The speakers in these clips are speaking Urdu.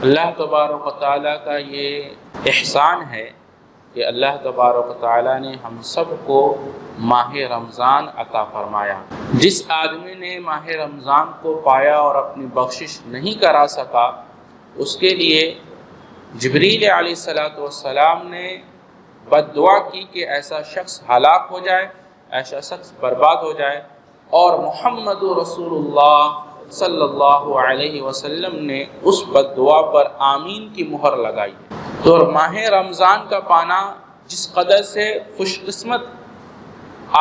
اللہ تبارک و تعالیٰ کا یہ احسان ہے کہ اللہ تبارک و تعالیٰ نے ہم سب کو ماہ رمضان عطا فرمایا۔ جس آدمی نے ماہ رمضان کو پایا اور اپنی بخشش نہیں کرا سکا، اس کے لیے جبریل علیہ السلام نے بد دعا کی کہ ایسا شخص ہلاک ہو جائے، ایسا شخص برباد ہو جائے، اور محمد رسول اللہ صلی اللہ علیہ وسلم نے اس بد دعا پر آمین کی مہر لگائی۔ تو ماہ رمضان کا پانا جس قدر سے خوش قسمت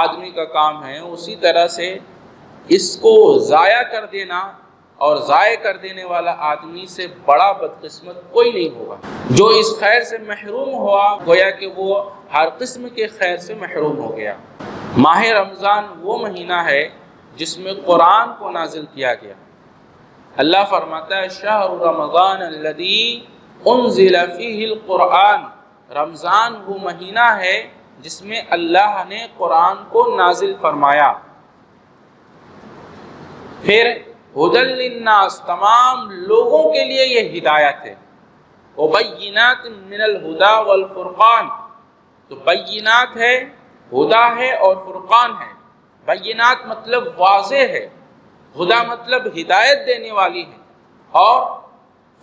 آدمی کا کام ہے، اسی طرح سے اس کو ضائع کر دینا اور ضائع کر دینے والا آدمی سے بڑا بدقسمت کوئی نہیں ہوگا۔ جو اس خیر سے محروم ہوا، گویا کہ وہ ہر قسم کے خیر سے محروم ہو گیا۔ ماہ رمضان وہ مہینہ ہے جس میں قرآن کو نازل کیا گیا۔ اللہ فرماتا ہے شہر رمضان الذی انزل فیہ القرآن، رمضان وہ مہینہ ہے جس میں اللہ نے قرآن کو نازل فرمایا۔ پھر ھدی للناس، تمام لوگوں کے لیے یہ ہدایت ہے۔ وبینات من الہدی والفرقان، تو بینات ہے، ہدا ہے اور فرقان ہے۔ بینات مطلب واضح ہے، ہدا مطلب ہدایت دینے والی ہے، اور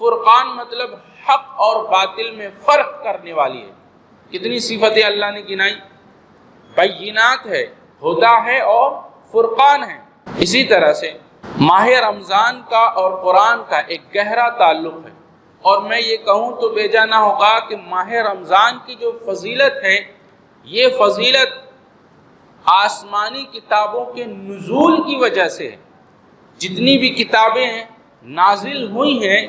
فرقان مطلب حق اور باطل میں فرق کرنے والی ہے۔ کتنی صفتیں اللہ نے گنائی، بینات ہے، ہدا ہے اور فرقان ہے۔ اسی طرح سے ماہ رمضان کا اور قرآن کا ایک گہرا تعلق ہے، اور میں یہ کہوں تو بے جا نہ ہوگا کہ ماہ رمضان کی جو فضیلت ہے، یہ فضیلت آسمانی کتابوں کے نزول کی وجہ سے ہے۔ جتنی بھی کتابیں نازل ہوئی ہیں،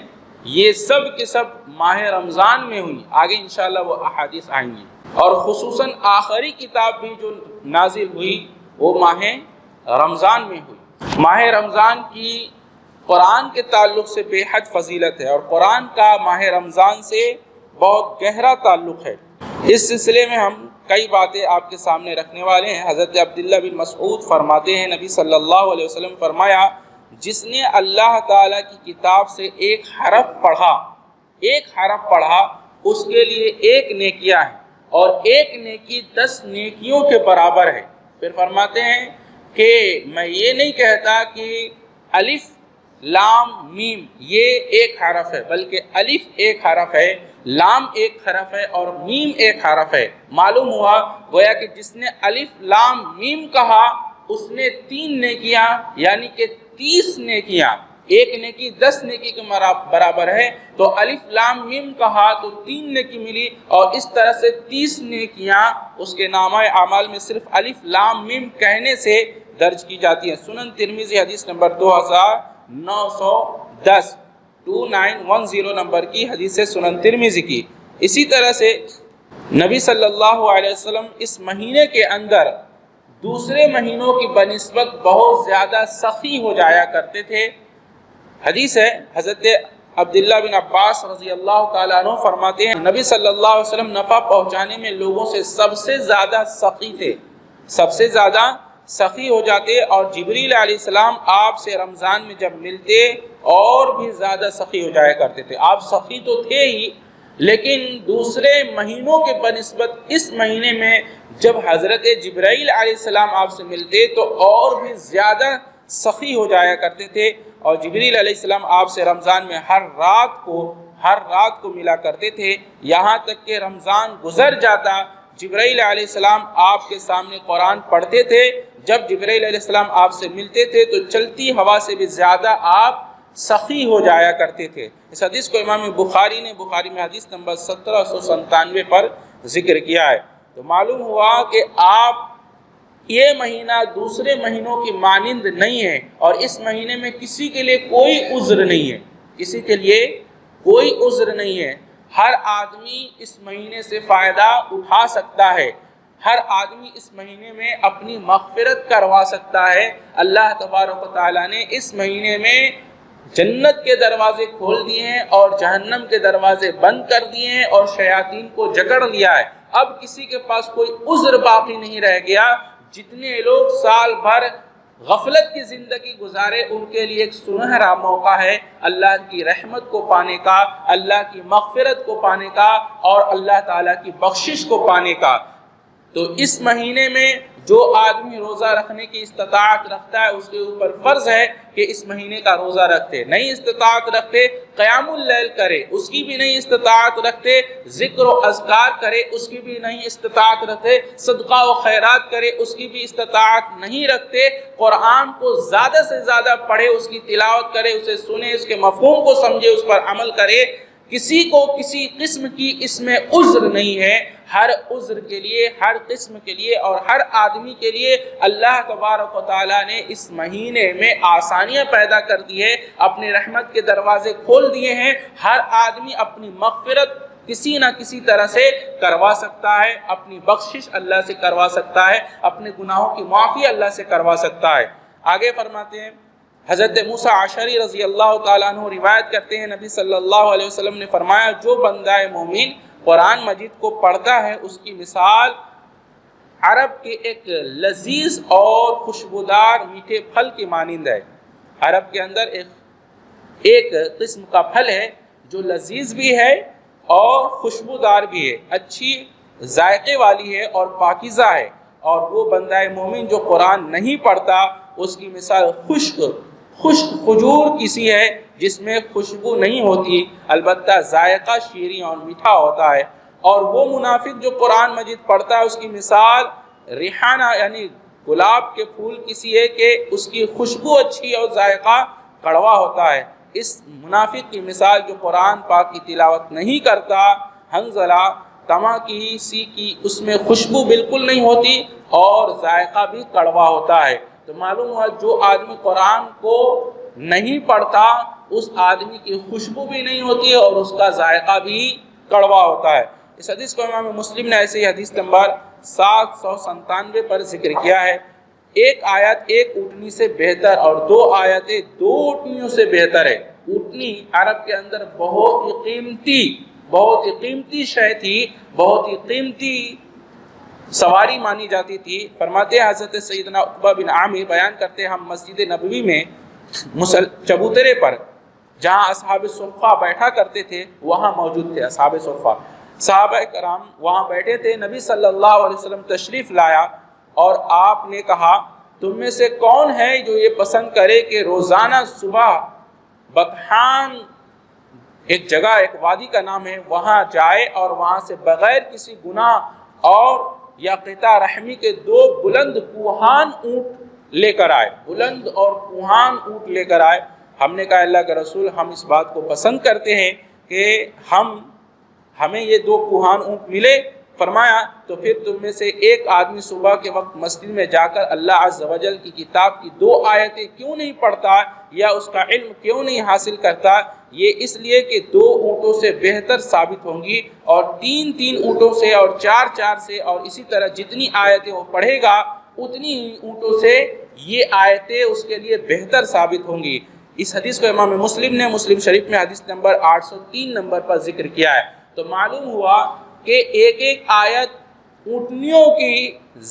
یہ سب کے سب ماہ رمضان میں ہوئی۔ آگے انشاءاللہ وہ احادیث آئیں گی، اور خصوصاً آخری کتاب بھی جو نازل ہوئی وہ ماہ رمضان میں ہوئی۔ ماہ رمضان کی قرآن کے تعلق سے بے حد فضیلت ہے، اور قرآن کا ماہ رمضان سے بہت گہرا تعلق ہے۔ اس سلسلے میں ہم کئی باتیں آپ کے سامنے رکھنے والے ہیں۔ حضرت عبداللہ بن مسعود فرماتے ہیں، نبی صلی اللہ علیہ وسلم فرمایا، جس نے اللہ تعالیٰ کی کتاب سے ایک حرف پڑھا، اس کے لیے ایک نیکیاں ہے، اور ایک نیکی 10 نیکیوں کے برابر ہے۔ پھر فرماتے ہیں کہ میں یہ نہیں کہتا کہ الف لام میم یہ ایک حرف ہے، بلکہ الف ایک حرف ہے، لام ایک حرف ہے، اور میم ایک حرف ہے۔ معلوم ہوا گویا کہ جس نے الف لام میم کہا، اس نے 3 نیکیاں یعنی کہ 30 نیکیاں، ایک نیکی 10 نیکی کے برابر ہے، تو الف لام میم کہا تو 3 نیکی ملی، اور اس طرح سے 30 نیکیاں اس کے نامہ اعمال میں صرف الف لام میم کہنے سے درج کی جاتی ہیں۔ سنن ترمذی حدیث نمبر 2910 2910 نمبر کی حدیث ہے سنن ترمذی کی۔ اسی طرح سے نبی صلی اللہ علیہ وسلم اس مہینے کے اندر دوسرے مہینوں کی بنسبت بہت زیادہ سخی ہو جایا کرتے تھے۔ حدیث ہے، حضرت عبداللہ بن عباس رضی اللہ تعالیٰ عنہ فرماتے ہیں، نبی صلی اللہ علیہ وسلم نفع پہنچانے میں لوگوں سے سب سے زیادہ سخی تھے، سب سے زیادہ سخی ہو جاتے، اور جبریل علیہ السلام آپ سے رمضان میں جب ملتے اور بھی زیادہ سخی ہو جایا کرتے تھے۔ آپ سخی تو تھے ہی، لیکن دوسرے مہینوں کے بنسبت اس مہینے میں جب حضرت جبرائیل علیہ السلام آپ سے ملتے تو اور بھی زیادہ سخی ہو جایا کرتے تھے، اور جبریل علیہ السلام آپ سے رمضان میں ہر رات کو ملا کرتے تھے، یہاں تک کہ رمضان گزر جاتا، جبرائیل علیہ السلام آپ کے سامنے قرآن پڑھتے تھے۔ جب جبرائیل علیہ السلام آپ سے ملتے تھے تو چلتی ہوا سے بھی زیادہ آپ سخی ہو جایا کرتے تھے۔ اس حدیث کو امام بخاری نے بخاری میں حدیث نمبر 1797 پر ذکر کیا ہے۔ تو معلوم ہوا کہ آپ یہ مہینہ دوسرے مہینوں کی مانند نہیں ہے، اور اس مہینے میں کسی کے لیے کوئی عذر نہیں ہے، کسی کے لیے کوئی عذر نہیں ہے۔ ہر آدمی اس مہینے سے فائدہ اٹھا سکتا ہے، ہر آدمی اس مہینے میں اپنی مغفرت کروا سکتا ہے۔ اللہ تبارک و تعالیٰ نے اس مہینے میں جنت کے دروازے کھول دیے ہیں اور جہنم کے دروازے بند کر دیے ہیں، اور شیاطین کو جکڑ لیا ہے۔ اب کسی کے پاس کوئی عذر باقی نہیں رہ گیا۔ جتنے لوگ سال بھر غفلت کی زندگی گزارے ان کے لیے ایک سنہرا موقع ہے اللہ کی رحمت کو پانے کا، اللہ کی مغفرت کو پانے کا اور اللہ تعالیٰ کی بخشش کو پانے کا۔ تو اس مہینے میں جو آدمی روزہ رکھنے کی استطاعت رکھتا ہے اس کے اوپر فرض ہے کہ اس مہینے کا روزہ رکھتے، نہیں استطاعت رکھتے قیام اللیل کرے، اس کی بھی نہیں استطاعت رکھتے ذکر و اذکار کرے، اس کی بھی نہیں استطاعت رکھتے صدقہ و خیرات کرے، اس کی بھی استطاعت نہیں رکھتے، قرآن کو زیادہ سے زیادہ پڑھے، اس کی تلاوت کرے، اسے سنے، اس کے مفہوم کو سمجھے، اس پر عمل کرے۔ کسی کو کسی قسم کی اس میں عذر نہیں ہے، ہر عذر کے لیے، ہر قسم کے لیے اور ہر آدمی کے لیے اللہ تبارک و تعالیٰ نے اس مہینے میں آسانیاں پیدا کر دی ہے، اپنی رحمت کے دروازے کھول دیے ہیں۔ ہر آدمی اپنی مغفرت کسی نہ کسی طرح سے کروا سکتا ہے، اپنی بخشش اللہ سے کروا سکتا ہے، اپنے گناہوں کی معافی اللہ سے کروا سکتا ہے۔ آگے فرماتے ہیں حضرت موسیٰ عشری رضی اللہ تعالیٰ عنہ روایت کرتے ہیں، نبی صلی اللہ علیہ وسلم نے فرمایا جو بندہ مومن قرآن مجید کو پڑھتا ہے اس کی مثال عرب کے ایک لذیذ اور خوشبودار میٹھے پھل کی مانند ہے۔ عرب کے اندر ایک قسم کا پھل ہے جو لذیذ بھی ہے اور خوشبودار بھی ہے، اچھی ذائقے والی ہے اور پاکیزہ ہے، اور وہ بندہ مومن جو قرآن نہیں پڑھتا اس کی مثال خشک کھجور کسی ہے جس میں خوشبو نہیں ہوتی البتہ ذائقہ شیریں اور میٹھا ہوتا ہے، اور وہ منافق جو قرآن مجید پڑھتا ہے اس کی مثال ریحانہ یعنی گلاب کے پھول کسی ہے کہ اس کی خوشبو اچھی اور ذائقہ کڑوا ہوتا ہے۔ اس منافق کی مثال جو قرآن پاک کی تلاوت نہیں کرتا، حنظلہ تماکی سی کی اس میں خوشبو بالکل نہیں ہوتی اور ذائقہ بھی کڑوا ہوتا ہے۔ تو معلوم ہوا جو آدمی قرآن کو نہیں پڑھتا اس آدمی کی خوشبو بھی نہیں ہوتی اور اس کا ذائقہ بھی کڑوا ہوتا ہے۔ اس حدیث کو امام مسلم نے ایسے ہی حدیث نمبر 797 پر ذکر کیا ہے۔ ایک آیت ایک اونٹنی سے بہتر اور دو آیتیں دو اونٹنیوں سے بہتر ہے۔ اونٹنی عرب کے اندر بہت ہی قیمتی شے تھی، بہت ہی قیمتی سواری مانی جاتی تھی۔ فرماتے ہیں حضرت سیدنا عقبہ بن عامر بیان کرتے ہیں ہم مسجد نبوی میں چبوترے پر جہاں اصحاب صفہ بیٹھا کرتے تھے وہاں موجود تھے اصحاب صفہ، صحابہ کرام وہاں بیٹھے تھے۔ نبی صلی اللہ علیہ وسلم تشریف لایا اور آپ نے کہا تم میں سے کون ہے جو یہ پسند کرے کہ روزانہ صبح بطحان ایک جگہ ایک وادی کا نام ہے وہاں جائے اور وہاں سے بغیر کسی گناہ اور یا قطع رحمی کے دو بلند کوہان اونٹ لے کر آئے، بلند اور کوہان اونٹ لے کر آئے۔ ہم نے کہا اللہ کے رسول ہم اس بات کو پسند کرتے ہیں کہ ہمیں یہ دو کوہان اونٹ ملے۔ فرمایا تو پھر تم میں سے ایک آدمی صبح کے وقت مسجد میں جا کر اللہ عز و جل کی کتاب کی دو آیتیں کیوں نہیں پڑھتا یا اس کا علم کیوں نہیں حاصل کرتا؟ یہ اس لیے کہ دو اونٹوں سے بہتر ثابت ہوں گی، اور تین اونٹوں سے اور چار سے، اور اسی طرح جتنی آیتیں وہ پڑھے گا اتنی ہی اونٹوں سے یہ آیتیں اس کے لیے بہتر ثابت ہوں گی۔ اس حدیث کو امام مسلم نے مسلم شریف میں حدیث نمبر 803 نمبر پر ذکر کیا ہے۔ تو معلوم ہوا کہ ایک آیت اونٹنیوں کی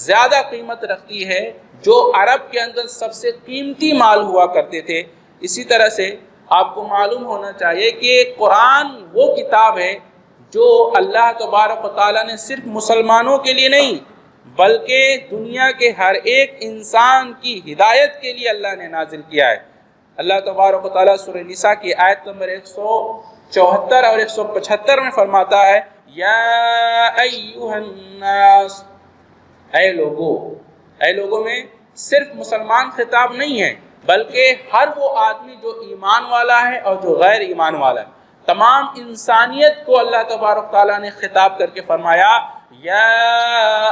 زیادہ قیمت رکھتی ہے جو عرب کے اندر سب سے قیمتی مال ہوا کرتے تھے۔ اسی طرح سے آپ کو معلوم ہونا چاہیے کہ قرآن وہ کتاب ہے جو اللہ تبارک و تعالیٰ نے صرف مسلمانوں کے لیے نہیں بلکہ دنیا کے ہر ایک انسان کی ہدایت کے لیے اللہ نے نازل کیا ہے۔ اللہ تبارک و تعالیٰ سورہ نساء کی آیت نمبر 174 اور 175 میں فرماتا ہے یا ایھا الناس، اے لوگوں میں صرف مسلمان خطاب نہیں ہے بلکہ ہر وہ آدمی جو ایمان والا ہے اور جو غیر ایمان والا ہے، تمام انسانیت کو اللہ تبارک تعالیٰ نے خطاب کر کے فرمایا یا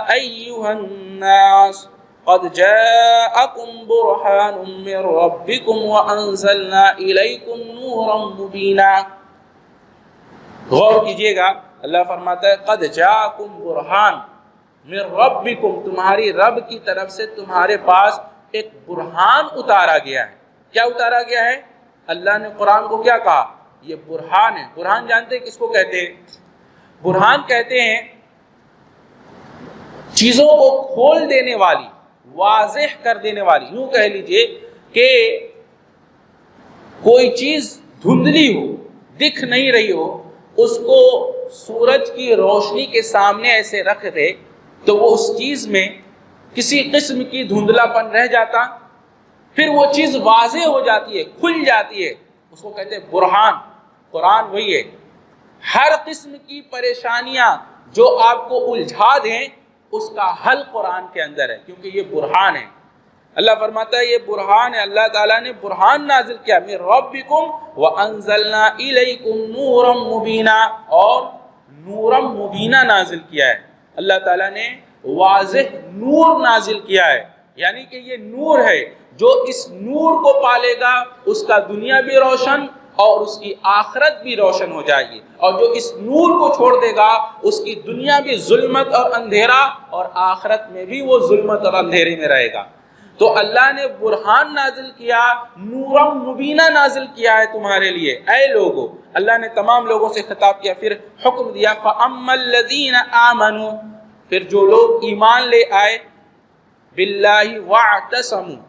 ایھا الناس قد جاءکم برہان من ربکم وانزلنا الیکم نورا مبینا۔ غور کیجئے گا، اللہ فرماتا ہے قد جاءکم برہان من ربکم، تمہاری رب کی طرف سے تمہارے پاس ایک برہان اتارا گیا ہے۔ کیا اتارا گیا ہے؟ اللہ نے قرآن کو کیا کہا؟ یہ برہان ہے۔ برہان جانتے ہیں کس کو کہتے ہیں؟ برہان کہتے ہیں چیزوں کو کھول دینے والی واضح کر دینے والی. یوں کہہ لیجئے کہ کوئی چیز دھندلی ہو، دکھ نہیں رہی ہو، اس کو سورج کی روشنی کے سامنے ایسے رکھ دے تو وہ اس چیز میں کسی قسم کی دھندلا پن رہ جاتا، پھر وہ چیز واضح ہو جاتی ہے، کھل جاتی ہے. اس کو کہتے ہیں برہان. قرآن وہی ہے. ہر قسم کی پریشانیاں جو آپ کو الجھا دیں اس کا حل قرآن کے اندر ہے، کیونکہ یہ برہان ہے. اللہ فرماتا ہے یہ برہان ہے. اللہ تعالیٰ نے برہان نازل کیا، من ربکم وانزلنا الیکم نورا مبینا، اور نورا مبینا نازل کیا ہے. اللہ تعالیٰ نے واضح نور نازل کیا ہے، یعنی کہ یہ نور ہے. جو اس نور کو پالے گا اس کا دنیا بھی روشن اور اس کی آخرت بھی روشن ہو جائے گی، اور جو اس نور کو چھوڑ دے گا اس کی دنیا بھی ظلمت اور اندھیرا، اور آخرت میں بھی وہ ظلمت اور اندھیرے میں رہے گا. تو اللہ نے برہان نازل کیا، نورم مبینہ نازل کیا ہے تمہارے لیے اے لوگو. اللہ نے تمام لوگوں سے خطاب کیا، پھر حکم دیا فَأَمَّا الَّذِينَ آمَنُوا، پھر جو لوگ ایمان لے آئے، بِاللَّهِ وَاعْتَصَمُوا.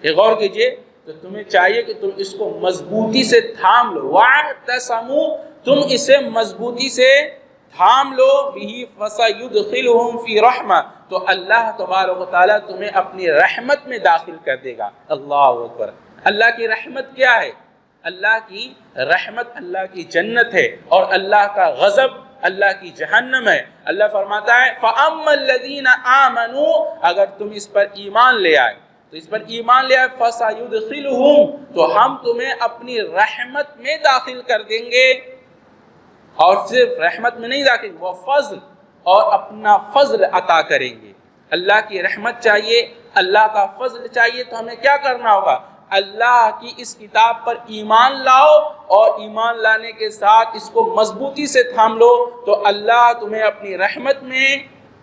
یہ غور کیجئے، تو تمہیں چاہیے کہ تم اس کو مضبوطی سے تھام لو. وَاعْتَصَمُوا، تم اسے مضبوطی سے تھام لو. بِهِ فَسَيُدْخِلُهُمْ فِي رَحْمَةٍ، تو اللہ تبارک و تعالیٰ تمہیں اپنی رحمت میں داخل کر دے گا. اللہ اکبر. اللہ کی رحمت کیا ہے؟ اللہ کی رحمت اللہ کی جنت ہے، اور اللہ کا غضب اللہ کی جہنم ہے. اللہ فرماتا ہے فَأَمَّا الَّذِينَ آمَنُوا، اگر تم اس پر ایمان لے آئے، تو اس پر ایمان لے آئے، فَسَيُدْخِلُهُمْ، تو ہم تمہیں اپنی رحمت میں داخل کر دیں گے. اور صرف رحمت میں نہیں داخل، وہ فضل اور اپنا فضل عطا کریں گے. اللہ کی رحمت چاہیے، اللہ کا فضل چاہیے، تو ہمیں کیا کرنا ہوگا؟ اللہ کی اس کتاب پر ایمان لاؤ، اور ایمان لانے کے ساتھ اس کو مضبوطی سے تھام لو، تو اللہ تمہیں اپنی رحمت میں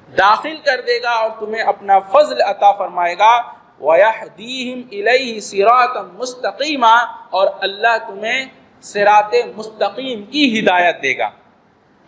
داخل کر دے گا اور تمہیں اپنا فضل عطا فرمائے گا. وَيَهْدِيهِمْ إِلَيْهِ صِرَاطًا مُسْتَقِيمًا، اور اللہ تمہیں صراط مستقیم کی ہدایت دے گا.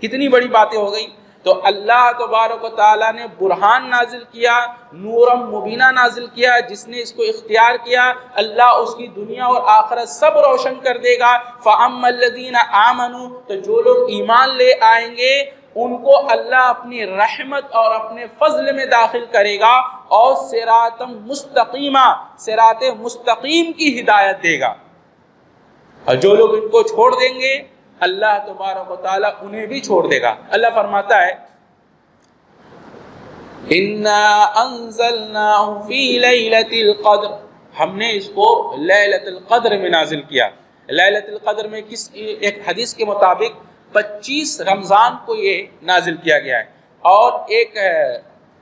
کتنی بڑی باتیں ہو گئی. تو اللہ تبارک و تعالیٰ نے برہان نازل کیا، نورم مبینہ نازل کیا. جس نے اس کو اختیار کیا اللہ اس کی دنیا اور آخرت سب روشن کر دے گا. فَأَمَّا الَّذِينَ آمَنُوا، تو جو لوگ ایمان لے آئیں گے ان کو اللہ اپنی رحمت اور اپنے فضل میں داخل کرے گا، اور صراط مستقیمہ، صراط مستقیم کی ہدایت دے گا. اور جو لوگ ان کو چھوڑ دیں گے اللہ تبارک و تعالیٰ انہیں بھی چھوڑ دے گا. اللہ فرماتا ہے اِنَّا أَنزَلْنَاهُ فِي لَيْلَةِ الْقَدْرِ، ہم نے اس کو لیلۃ القدر میں نازل کیا. لیلۃ القدر میں ایک حدیث کے مطابق 25 رمضان کو یہ نازل کیا گیا ہے. اور ایک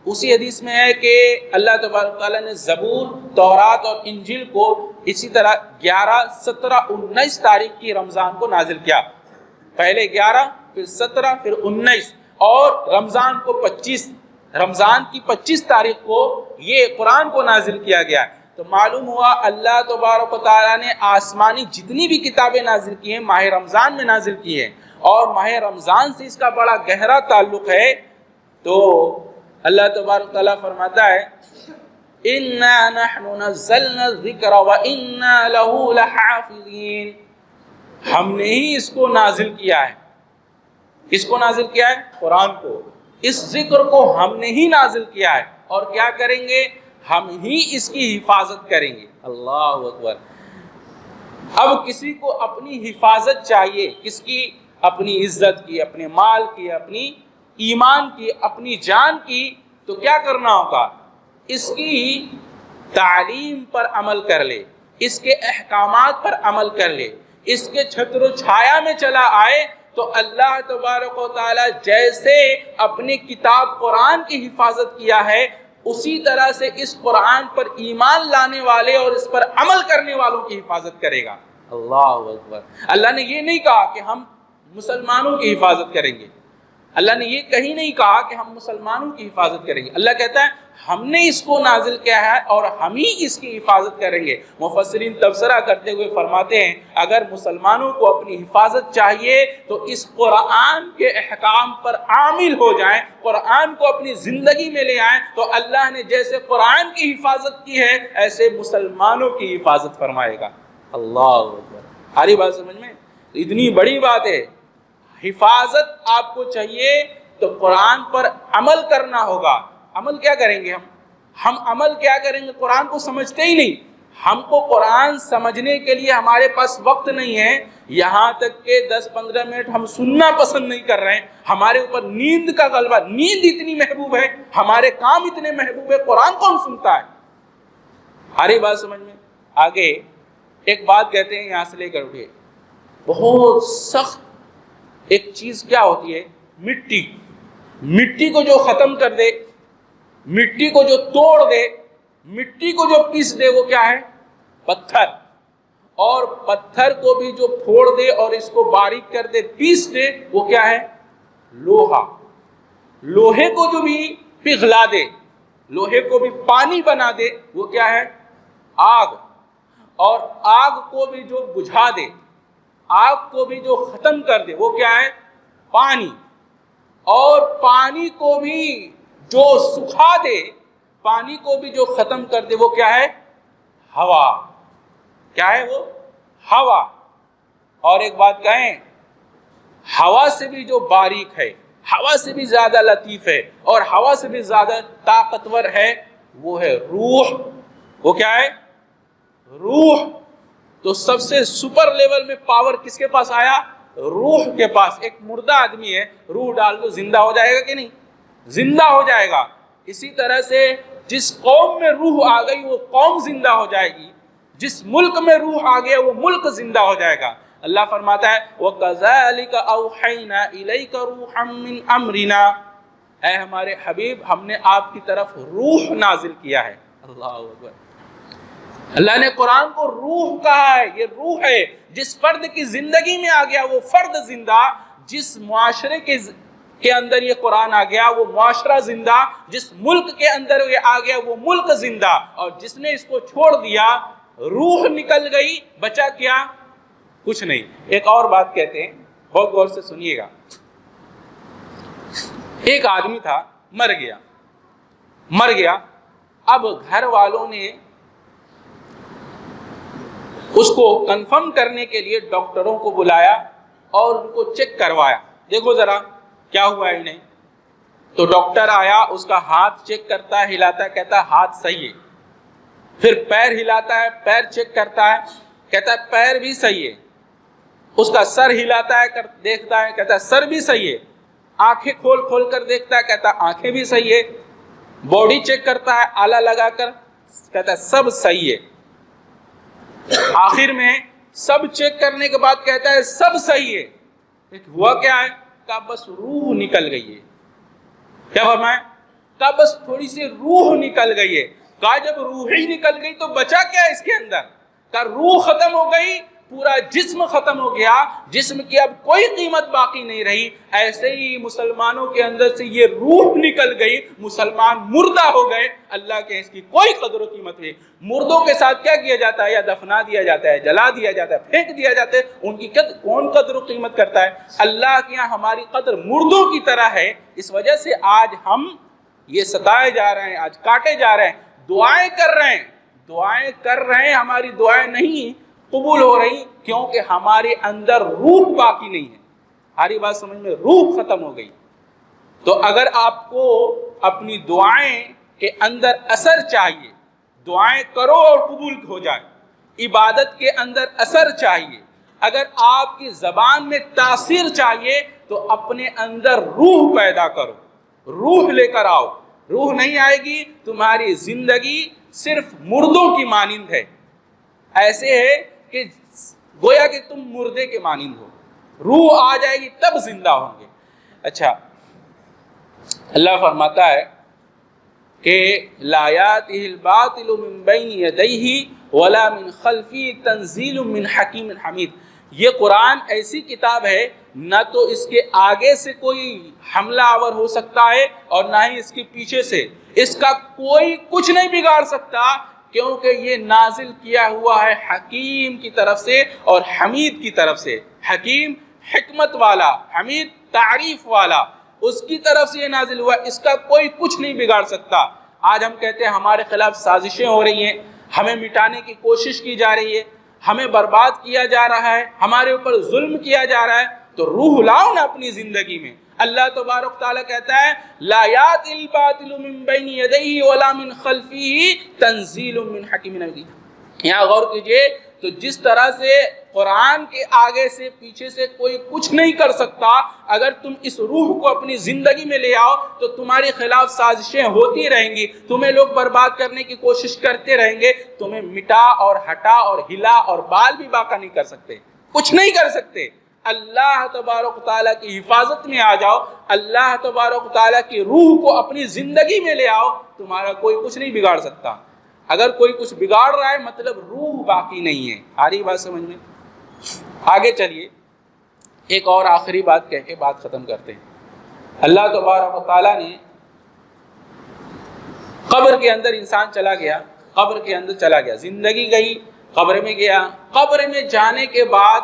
اسی حدیث میں ہے کہ اللہ تبارک تعالیٰ نے زبور، تورات اور انجیل کو اسی طرح 11، 17، 19 تاریخ کی رمضان کو نازل کیا. پہلے 11، پھر 17، پھر 19، اور رمضان کو 25، رمضان کی 25 تاریخ کو یہ قرآن کو نازل کیا گیا. تو معلوم ہوا اللہ تبارک و تعالیٰ نے آسمانی جتنی بھی کتابیں نازل کی ہیں ماہ رمضان میں نازل کی ہیں، اور ماہ رمضان سے اس کا بڑا گہرا تعلق ہے. تو اللہ تبارک تعالیٰ فرماتا ہے اِنَّا نَحْنُ نَزَّلْنَا الذِّكْرَ وَإِنَّا لَهُ لَحَافِظِينَ، ہم نے ہی اس کو نازل کیا ہے. کس کو نازل کیا ہے؟ قرآن کو. اس ذکر کو ہم نے ہی نازل کیا ہے، اور کیا کریں گے؟ ہم ہی اس کی حفاظت کریں گے. اللہ اکبر. اب کسی کو اپنی حفاظت چاہیے، کس کی؟ اپنی عزت کی، اپنے مال کی، اپنی ایمان کی، اپنی جان کی. تو کیا کرنا ہوگا؟ اس کی تعلیم پر عمل کر لے، اس کے احکامات پر عمل کر لے، اس کے چھتر و چھایا میں چلا آئے. تو اللہ تبارک و تعالیٰ جیسے اپنی کتاب قرآن کی حفاظت کیا ہے، اسی طرح سے اس قرآن پر ایمان لانے والے اور اس پر عمل کرنے والوں کی حفاظت کرے گا. اللہ اکبر. اللہ نے یہ نہیں کہا کہ ہم مسلمانوں کی حفاظت کریں گے، اللہ نے یہ کہیں نہیں کہا کہ ہم مسلمانوں کی حفاظت کریں گے، اللہ کہتا ہے ہم نے اس کو نازل کیا ہے اور ہم ہی اس کی حفاظت کریں گے۔ مفسرین تبصرہ کرتے ہوئے فرماتے ہیں اگر مسلمانوں کو اپنی حفاظت چاہیے تو اس قرآن کے احکام پر عامل ہو جائیں، قرآن کو اپنی زندگی میں لے آئیں، تو اللہ نے جیسے قرآن کی حفاظت کی ہے ایسے مسلمانوں کی حفاظت فرمائے گا۔ اللہ اکبر، ساری بات سمجھ میں؟ اتنی بڑی بات ہے۔ حفاظت آپ کو چاہیے تو قرآن پر عمل کرنا ہوگا۔ عمل کیا کریں گے ہم عمل کیا کریں گے؟ قرآن کو سمجھتے ہی نہیں۔ ہم کو قرآن سمجھنے کے لیے ہمارے پاس وقت نہیں ہے، یہاں تک کہ 10-15 منٹ ہم سننا پسند نہیں کر رہے ہیں۔ ہمارے اوپر نیند کا غلبہ، نیند اتنی محبوب ہے، ہمارے کام اتنے محبوب ہے، قرآن کون سنتا ہے؟ ہاری بات سمجھ میں؟ آگے ایک بات کہتے ہیں، یہاں سے لے کر اٹھیے، بہت سخت ایک چیز کیا ہوتی ہے؟ مٹی۔ مٹی کو جو ختم کر دے، مٹی کو جو توڑ دے، مٹی کو جو پیس دے، وہ کیا ہے؟ پتھر۔ اور پتھر کو بھی جو پھوڑ دے اور اس کو باریک کر دے، پیس دے، وہ کیا ہے؟ لوہا۔ لوہے کو جو بھی پگھلا دے، لوہے کو بھی پانی بنا دے، وہ کیا ہے؟ آگ۔ اور آگ کو بھی جو بجھا دے، آگ کو بھی جو ختم کر دے، وہ کیا ہے؟ پانی۔ اور پانی کو بھی جو سکھا دے، پانی کو بھی جو ختم کر دے، وہ کیا ہے؟ ہوا۔ کیا ہے وہ؟ ہوا۔ اور ایک بات کہیں، ہوا سے بھی جو باریک ہے، ہوا سے بھی زیادہ لطیف ہے اور ہوا سے بھی زیادہ طاقتور ہے، وہ ہے روح۔ وہ کیا ہے؟ روح۔ تو سب سے سپر لیول میں پاور کس کے پاس آیا؟ روح کے پاس۔ ایک مردہ آدمی ہے، روح ڈال دو زندہ ہو جائے گا کہ نہیں؟ زندہ ہو جائے گا۔ اسی طرح سے جس قوم میں روح آ گئی وہ قوم زندہ ہو جائے گی، جس ملک میں روح آ گیا وہ ملک زندہ ہو جائے گا۔ اللہ فرماتا ہے وَكَذَلِكَ أَوْحَيْنَا إِلَيْكَ رُوحًا مِّنْ أَمْرِنَا، اے ہمارے حبیب ہم نے آپ کی طرف روح نازل کیا ہے۔ اللہ اکبر۔ اللہ نے قرآن کو روح کہا ہے، یہ روح ہے۔ جس فرد کی زندگی میں آ گیا وہ فرد زندہ، جس معاشرے کے اندر یہ قرآن آ گیا وہ معاشرہ زندہ، جس ملک کے اندر یہ آ گیا وہ ملک زندہ، اور جس نے اس کو چھوڑ دیا روح نکل گئی، بچا کیا؟ کچھ نہیں۔ ایک اور بات کہتے ہیں، بہت غور سے سنیے گا۔ ایک آدمی تھا، مر گیا۔ اب گھر والوں نے اس کو کنفرم کرنے کے لیے ڈاکٹروں کو بلایا اور ان کو چیک کروایا، دیکھو ذرا کیا ہوا ہے انہیں۔ تو ڈاکٹر آیا، اس کا ہاتھ چیک کرتا ہے، ہلاتا ہے، کہتا ہے ہاتھ صحیح ہے۔ پھر پیر ہلاتا ہے، پیر چیک کرتا ہے، کہتا ہے پیر بھی صحیح ہے۔ اس کا سر ہلاتا ہے، دیکھتا ہے، کہتا ہے سر بھی صحیح ہے۔ آنکھیں کھول کر دیکھتا ہے، کہتا ہے آنکھیں بھی صحیح ہے۔ باڈی چیک کرتا ہے آلہ لگا کر، کہتا ہے سب صحیح ہے۔ آخر میں سب چیک کرنے کے بعد کہتا ہے سب صحیح ہے۔ ہوا کیا ہے؟ کہا بس روح نکل گئی ہے۔ کیا فرمایا؟ کہا بس تھوڑی سی روح نکل گئی ہے۔ کہا جب روح ہی نکل گئی تو بچا کیا اس کے اندر؟ کہا روح ختم ہو گئی، پورا جسم ختم ہو گیا، جسم کی اب کوئی قیمت باقی نہیں رہی۔ ایسے ہی مسلمانوں کے اندر سے یہ روح نکل گئی، مسلمان مردہ ہو گئے، اللہ کے اس کی کوئی قدر و قیمت نہیں۔ مردوں کے ساتھ کیا کیا جاتا ہے؟ یا دفنا دیا جاتا ہے، جلا دیا جاتا ہے، پھینک دیا جاتا ہے، ان کی کون قدر و قیمت کرتا ہے؟ اللہ کے یہاں ہماری قدر مردوں کی طرح ہے۔ اس وجہ سے آج ہم یہ ستائے جا رہے ہیں، آج کاٹے جا رہے ہیں، دعائیں کر رہے ہیں، ہماری دعائیں نہیں قبول ہو رہی کیونکہ ہمارے اندر روح باقی نہیں ہے۔ ہماری بات سمجھ میں؟ روح ختم ہو گئی۔ تو اگر آپ کو اپنی دعائیں کے اندر اثر چاہیے، دعائیں کرو اور قبول ہو جائے، عبادت کے اندر اثر چاہیے، اگر آپ کی زبان میں تاثیر چاہیے تو اپنے اندر روح پیدا کرو، روح لے کر آؤ۔ روح نہیں آئے گی تمہاری زندگی صرف مردوں کی مانند ہے، ایسے ہے کہ گویا کہ تم مردے کے مانند ہو۔ روح آ جائے گی تب زندہ ہوں گے۔ اچھا، اللہ فرماتا ہے کہ لا یاتہ الباطل من بین یدیہ ولا من خلفہ تنزیل من حکیم حمید۔ یہ قرآن ایسی کتاب ہے نہ تو اس کے آگے سے کوئی حملہ آور ہو سکتا ہے اور نہ ہی اس کے پیچھے سے، اس کا کوئی کچھ نہیں بگاڑ سکتا، کیونکہ یہ نازل کیا ہوا ہے حکیم کی طرف سے اور حمید کی طرف سے۔ حکیم حکمت والا، حمید تعریف والا، اس کی طرف سے یہ نازل ہوا، اس کا کوئی کچھ نہیں بگاڑ سکتا۔ آج ہم کہتے ہیں ہمارے خلاف سازشیں ہو رہی ہیں، ہمیں مٹانے کی کوشش کی جا رہی ہے، ہمیں برباد کیا جا رہا ہے، ہمارے اوپر ظلم کیا جا رہا ہے، تو روح لاؤ نا اپنی زندگی میں۔ اللہ تبارک تعالیٰ کہتا ہے لا یأتی الباطل من بین یدیہ ولا من خلفہ تنزیل من حکیم حمید۔ یہاں غور کیجئے تو جس طرح سے قرآن کے آگے سے پیچھے سے کوئی کچھ نہیں کر سکتا، اگر تم اس روح کو اپنی زندگی میں لے آؤ تو تمہارے خلاف سازشیں ہوتی رہیں گی، تمہیں لوگ برباد کرنے کی کوشش کرتے رہیں گے، تمہیں مٹا اور ہٹا اور ہلا اور بال بھی باقی نہیں کر سکتے، کچھ نہیں کر سکتے۔ اللہ تبارک تعالیٰ کی حفاظت میں آ جاؤ، اللہ تبارک تعالیٰ کی روح کو اپنی زندگی میں لے آؤ، تمہارا کوئی کچھ نہیں بگاڑ سکتا۔ اگر کوئی کچھ بگاڑ رہا ہے مطلب روح باقی نہیں ہے۔ آ رہی بات سمجھ میں؟ آگے چلیے، ایک اور آخری بات کہہ کے بات ختم کرتے ہیں۔ اللہ تبارک و تعالیٰ نے قبر کے اندر انسان چلا گیا، قبر کے اندر چلا گیا، زندگی گئی، قبر میں گیا، قبر میں جانے کے بعد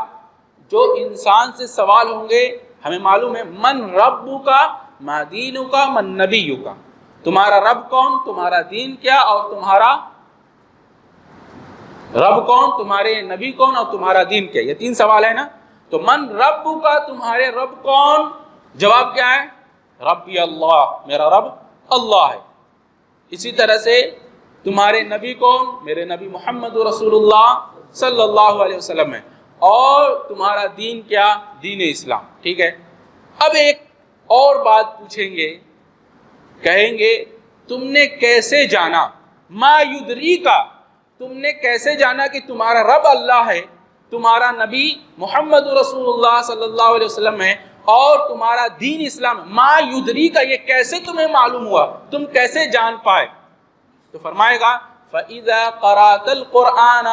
جو انسان سے سوال ہوں گے، ہمیں معلوم ہے من ربک ما دینک من نبیک، تمہارا رب کون، تمہارا دین کیا، اور تمہارا رب کون، تمہارے نبی کون، اور تمہارا دین کیا۔ یہ تین سوال ہے نا۔ تو من ربک، تمہارے رب کون، جواب کیا ہے؟ ربی اللہ، میرا رب اللہ ہے۔ اسی طرح سے تمہارے نبی کون، میرے نبی محمد رسول اللہ صلی اللہ علیہ وسلم ہے، اور تمہارا دین کیا، دین اسلام۔ ٹھیک ہے، اب ایک اور بات پوچھیں گے، کہیں گے تم نے کیسے جانا، ما یدریکا، تم نے کیسے جانا کہ تمہارا رب اللہ ہے، تمہارا نبی محمد رسول اللہ صلی اللہ علیہ وسلم ہے، اور تمہارا دین اسلام، ما یدریکا، یہ کیسے تمہیں معلوم ہوا، تم کیسے جان پائے؟ تو فرمائے گا فَإِذَا قَرَأْتَ الْقُرْآنَ،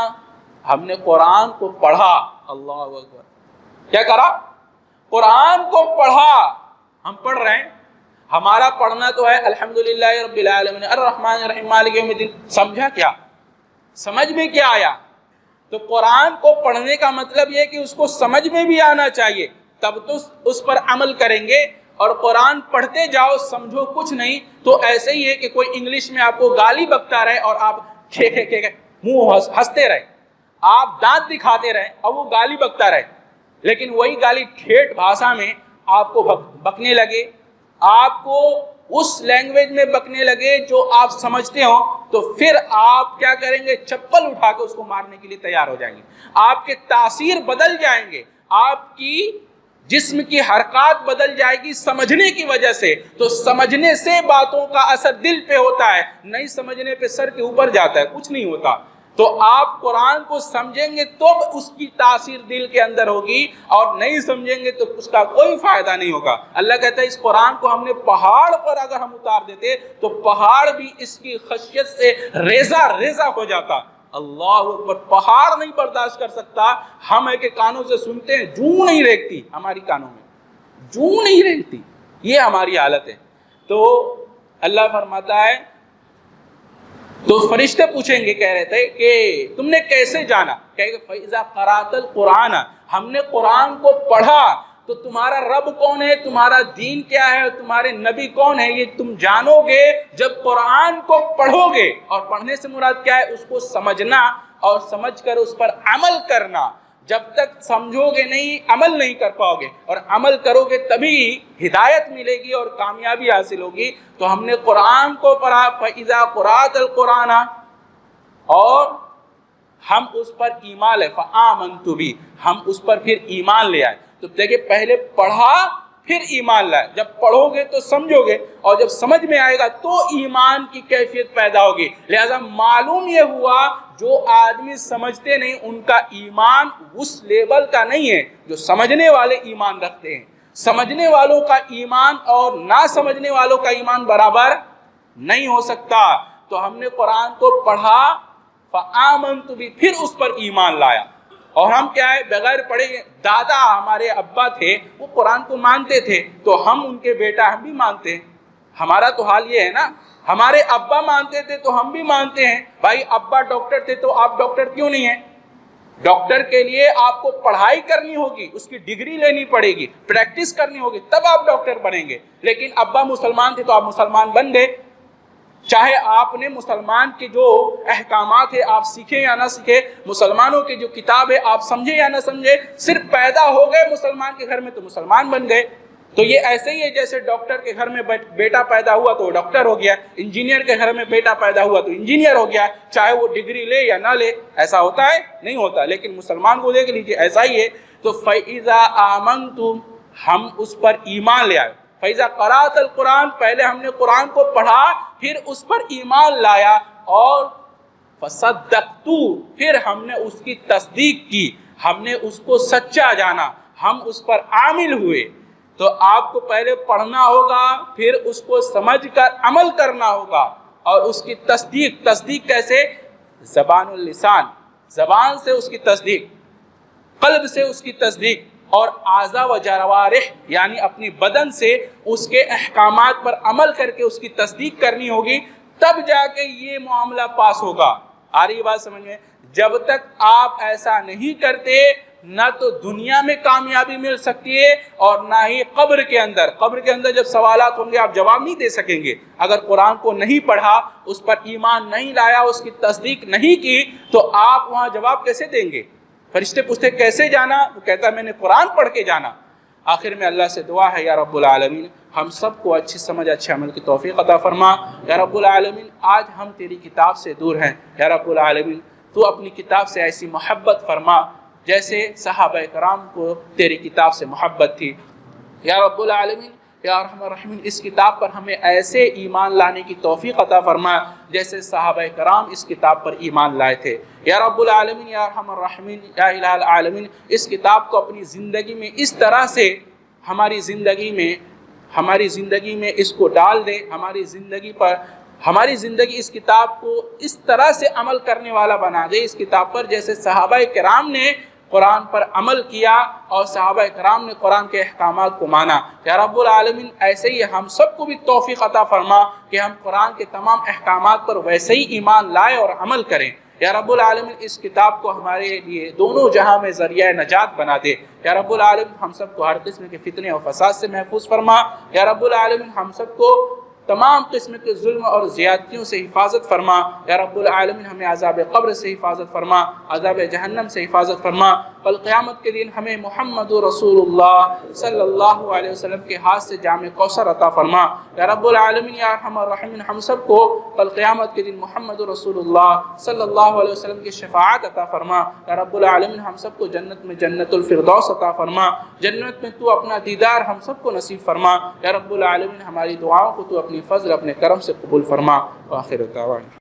ہم نے قرآن کو پڑھا، اللہ اکبر، کیا کرا؟ قرآن کو پڑھا۔ ہم پڑھ رہے ہیں، ہمارا پڑھنا تو ہے الحمدللہ رب العالمین الرحمن الرحیم مالک یوم الدین، سمجھا کیا؟ سمجھ میں کیا آیا؟ تو قرآن کو پڑھنے کا مطلب یہ کہ اس کو سمجھ میں بھی آنا چاہیے، تب تو اس پر عمل کریں گے۔ اور قرآن پڑھتے جاؤ، سمجھو کچھ نہیں، تو ایسے ہی ہے کہ کوئی انگلش میں آپ کو گالی بکتا رہے اور آپ منہ ہنستے رہے، آپ دانت دکھاتے رہے اور وہ گالی بکتا رہے، لیکن وہی گالی ٹھیٹھ بھاشا میں آپ کو بکنے لگے، آپ کو اس لینگویج میں بکنے لگے جو آپ سمجھتے ہو، تو پھر آپ کیا کریں گے؟ چپل اٹھا کے اس کو مارنے کے لیے تیار ہو جائیں گے، آپ کے تاثیر بدل جائیں گے، آپ کی جسم کی حرکات بدل جائے گی سمجھنے کی وجہ سے۔ تو سمجھنے سے باتوں کا اثر دل پہ ہوتا ہے، نہیں سمجھنے پہ سر کے اوپر جاتا ہے، کچھ نہیں ہوتا۔ تو آپ قرآن کو سمجھیں گے تو اس کی تاثیر دل کے اندر ہوگی، اور نہیں سمجھیں گے تو اس کا کوئی فائدہ نہیں ہوگا۔ اللہ کہتا ہے اس قرآن کو ہم نے پہاڑ پر اگر ہم اتار دیتے تو پہاڑ بھی اس کی خشیت سے ریزہ ریزہ ہو جاتا۔ اللہ اکبر، پہاڑ نہیں برداشت کر سکتا، ہم ہے کہ کانوں سے سنتے ہیں، جوں نہیں ریکتی ہماری کانوں میں، جوں نہیں ریکتی، یہ ہماری حالت ہے۔ تو اللہ فرماتا ہے، تو فرشتے پوچھیں گے، کہہ رہے تھے کہ تم نے کیسے جانا، کہے گا فَإِذَا قَرَأْتَ الْقُرْآنَ، ہم نے قرآن کو پڑھا، تو تمہارا رب کون ہے، تمہارا دین کیا ہے، تمہارے نبی کون ہے، یہ تم جانو گے جب قرآن کو پڑھو گے۔ اور پڑھنے سے مراد کیا ہے؟ اس کو سمجھنا، اور سمجھ کر اس پر عمل کرنا۔ جب تک سمجھو گے نہیں، عمل نہیں کر پاؤ گے، اور عمل کرو گے تبھی ہدایت ملے گی اور کامیابی حاصل ہوگی۔ تو ہم نے قرآن کو پڑھا، فَإِذَا قُرَأْتَ الْقُرْآنَ، اور ہم اس پر ایمان لے، فَآمَنْتُ بِهِ، ہم اس پر پھر ایمان لے آئے۔ تو دیکھیں، پہلے پڑھا پھر ایمان لائے، جب پڑھو گے تو سمجھو گے، اور جب سمجھ میں آئے گا تو ایمان کی کیفیت پیدا ہوگی۔ لہذا معلوم یہ ہوا جو آدمی سمجھتے نہیں ان کا ایمان اس لیول کا نہیں ہے جو سمجھنے والے ایمان رکھتے ہیں۔ سمجھنے والوں کا ایمان اور نہ سمجھنے والوں کا ایمان برابر نہیں ہو سکتا۔ تو ہم نے قرآن کو پڑھا، فآمنت بھی، پھر اس پر ایمان لایا۔ اور ہم کیا ہے بغیر پڑھے، دادا ہمارے ابا تھے وہ قرآن کو مانتے تھے تو ہم ان کے بیٹا ہم بھی مانتے ہیں. ہمارا تو حال یہ ہے نا، ہمارے ابا مانتے تھے تو ہم بھی مانتے ہیں. بھائی ابا ڈاکٹر تھے تو آپ ڈاکٹر کیوں نہیں ہیں؟ ڈاکٹر کے لیے آپ کو پڑھائی کرنی ہوگی، اس کی ڈگری لینی پڑے گی، پریکٹس کرنی ہوگی، تب آپ ڈاکٹر بنیں گے. لیکن ابا مسلمان تھے تو آپ مسلمان بن گئے. چاہے آپ نے مسلمان کے جو احکامات ہے آپ سیکھیں یا نہ سیکھیں، مسلمانوں کی جو کتاب ہے آپ سمجھیں یا نہ سمجھیں، صرف پیدا ہو گئے مسلمان کے گھر میں تو مسلمان بن گئے. تو یہ ایسے ہی ہے جیسے ڈاکٹر کے گھر میں بیٹا پیدا ہوا تو وہ ڈاکٹر ہو گیا، انجینئر کے گھر میں بیٹا پیدا ہوا تو انجینئر ہو گیا، چاہے وہ ڈگری لے یا نہ لے. ایسا ہوتا ہے؟ نہیں ہوتا. لیکن مسلمان کو دیکھ لیجیے ایسا ہی ہے. تو فَإِذَا آمَنْتُمْ، ہم اس پر ایمان لے آئے. فَإِذَا قَرَأْتَ الْقُرْآنَ، پہلے ہم نے قرآن کو پڑھا پھر اس پر ایمان لایا، اور فَصَدَّقْتُ، پھر ہم نے اس کی تصدیق کی، ہم نے اس کو سچا جانا، ہم اس پر عامل ہوئے. تو آپ کو پہلے پڑھنا ہوگا، پھر اس کو سمجھ کر عمل کرنا ہوگا، اور اس کی تصدیق کیسے؟ زبان اللسان، زبان سے اس کی تصدیق، قلب سے اس کی تصدیق، اور اعضاء و جوارح یعنی اپنی بدن سے اس کے احکامات پر عمل کر کے اس کی تصدیق کرنی ہوگی، تب جا کے یہ معاملہ پاس ہوگا. آ رہی بات سمجھ میں؟ جب تک آپ ایسا نہیں کرتے نہ تو دنیا میں کامیابی مل سکتی ہے اور نہ ہی قبر کے اندر جب سوالات ہوں گے آپ جواب نہیں دے سکیں گے. اگر قرآن کو نہیں پڑھا، اس پر ایمان نہیں لایا، اس کی تصدیق نہیں کی، تو آپ وہاں جواب کیسے دیں گے؟ فرشتے پوچھتے کیسے جانا؟ وہ کہتا ہے میں نے قرآن پڑھ کے جانا. آخر میں اللہ سے دعا ہے یا رب العالمین ہم سب کو اچھی سمجھ اچھے عمل کی توفیق عطا فرما. یا رب العالمین آج ہم تیری کتاب سے دور ہیں، یا رب العالمین تو اپنی کتاب سے ایسی محبت فرما جیسے صحابہ کرام کو تیری کتاب سے محبت تھی. یا رب العالمین یا ارحم الراحمین اس کتاب پر ہمیں ایسے ایمان لانے کی توفیق عطا فرما جیسے صحابہ کرام اس کتاب پر ایمان لائے تھے. یا رب العالمین یا ارحم الراحمین یا الہ العالمین اس کتاب کو اپنی زندگی میں اس طرح سے ہماری زندگی میں اس کو ڈال دے، ہماری زندگی اس کتاب کو اس طرح سے عمل کرنے والا بنا دے اس کتاب پر جیسے صحابہ کرام نے قرآن پر عمل کیا اور صحابہ کرام نے قرآن کے احکامات کو مانا. یا رب العالمین ایسے ہی ہم سب کو بھی توفیق عطا فرما کہ ہم قرآن کے تمام احکامات پر ویسے ہی ایمان لائے اور عمل کریں. یا رب العالمین اس کتاب کو ہمارے لیے دونوں جہاں میں ذریعہ نجات بنا دے. یا رب العالمین ہم سب کو ہر قسم کے فتنے اور فساد سے محفوظ فرما. یا رب العالمین ہم سب کو تمام قسم کے ظلم اور زیادتیوں سے حفاظت فرما. یا رب العالمین ہمیں عذاب قبر سے حفاظت فرما، عذاب جہنم سے حفاظت فرما. کل قیامت کے دن ہمیں محمد رسول اللہ صلی اللہ علیہ وسلم کے ہاتھ سے جام کوثر عطا فرما. یا رب العالمین یا ارحم الراحمین ہم سب کو کل قیامت کے دن محمد رسول اللہ صلی اللہ علیہ وسلم کی شفاعت عطا فرما. یا رب العالمین ہم سب کو جنت میں جنت الفردوس عطا فرما، جنت میں تو اپنا دیدار ہم سب کو نصیب فرما. یا رب العالمین ہماری دعاؤں کو تو اپنی فضل اپنے کرم سے قبول فرما. وآخر دعوانا